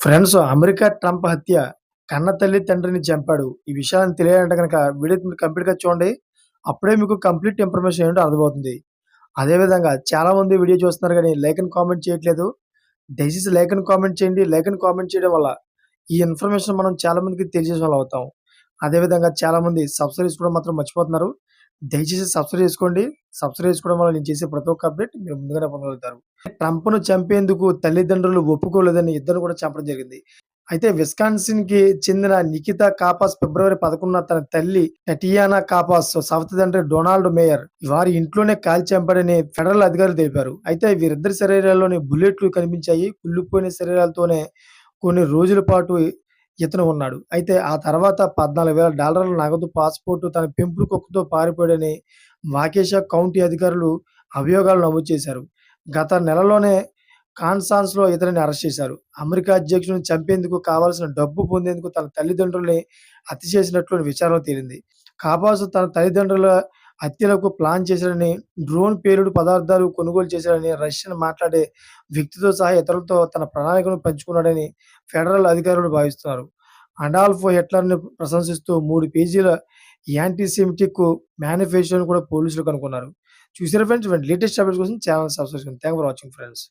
Friends, America Trump హత్య కన్నతల్లి, తండ్రిని చంపాడు. ఈ విషయాన్ని తెలియాలంటే గనక వీడియో మీరు కంప్లీట్‌గా చూడండి. అప్పుడే మీకు కంప్లీట్ ఇన్ఫర్మేషన్ ఏంటో అర్థమవుతుంది. అదే విధంగా చాలామంది వీడియో చూస్తున్నారు గానీ లైక్ అండ్ కామెంట్ చేయట్లేదు. దయచేసి లైక్ అండ్ కామెంట్ చేయండి. లైక్ అండ్ కామెంట్ చేయడం వల్ల ఈ ఇన్ఫర్మేషన్ మనం చాలా మందికి తెలియజేసిన వాళ్ళం అవుతాం. అదే విధంగా చాలామంది సబ్స్క్రైబ్ చేసుకోవడం మాత్రం మర్చిపోతున్నారు. దయచేసి సబ్స్క్రైబ్ చేసుకోండి. సబ్స్క్రైబ్ చేసుకోవడం వల్ల నేను చేసే ప్రతి ఒక్క అప్డేట్ మీరు ముందుగానే పొందగలుగుతారు. ట్రంప్‌ను చంపేందుకు తల్లిదండ్రులు ఒప్పుకోలేదని ఇద్దరిని కూడా చంపడం జరిగింది. అయితే విస్కాన్సిన్‌కి చెందిన నికితా కాపాస్ ఫిబ్రవరి 11న తన తల్లి టటియానా కాపాస్ సవతి తండ్రి డొనాల్డ్ మేయర్ వారి ఇంట్లోనే కాల్చి చంపాడని ఫెడరల్ అధికారులు తెలిపారు. అయితే వీరిద్దరి శరీరాల్లోని బుల్లెట్లు కనిపించాయి. కుళ్ళిపోయిన శరీరాలతోనే కొన్ని రోజుల పాటు ఇతను ఉన్నాడు. అయితే ఆ తర్వాత $14,000 నగదు, పాస్‌పోర్ట్, తన పెంపుడు కుక్కతో పారిపోయాడని వాకేషా కౌంటీ అధికారులు అభియోగాలు నమోదు చేశారు. గత నెలలోనే కాన్సాస్‌లో ఇతనిని అరెస్ట్ చేశారు. అమెరికా అధ్యక్షుడిని చంపేందుకు కావాల్సిన డబ్బు పొందేందుకు తన తల్లిదండ్రుల్ని హత్య చేసినట్లు విచారణలో తేలింది. కాపాసు తన తల్లిదండ్రుల హత్యలకు ప్లాన్ చేశాడని, డ్రోన్ పేలుడు పదార్థాలు కొనుగోలు చేశాడని, రష్యన్ మాట్లాడే వ్యక్తితో సహా ఇతరులతో తన ప్రణాళికను పంచుకున్నాడని ఫెడరల్ అధికారులు భావిస్తున్నారు. అడాల్ఫ్ హిట్లర్‌ని ప్రశంసిస్తూ 3 పేజీల యాంటీసెమిటిక్ మేనిఫెస్టోని కూడా పోలీసులు కనుగొన్నారు. చూసారా ఫ్రెండ్స్? ఇలాంటి లేటెస్ట్ అప్డేట్స్ కోసం ఛానెల్ సబ్స్క్రైబ్ చేసుకోండి. Thank you for watching friends.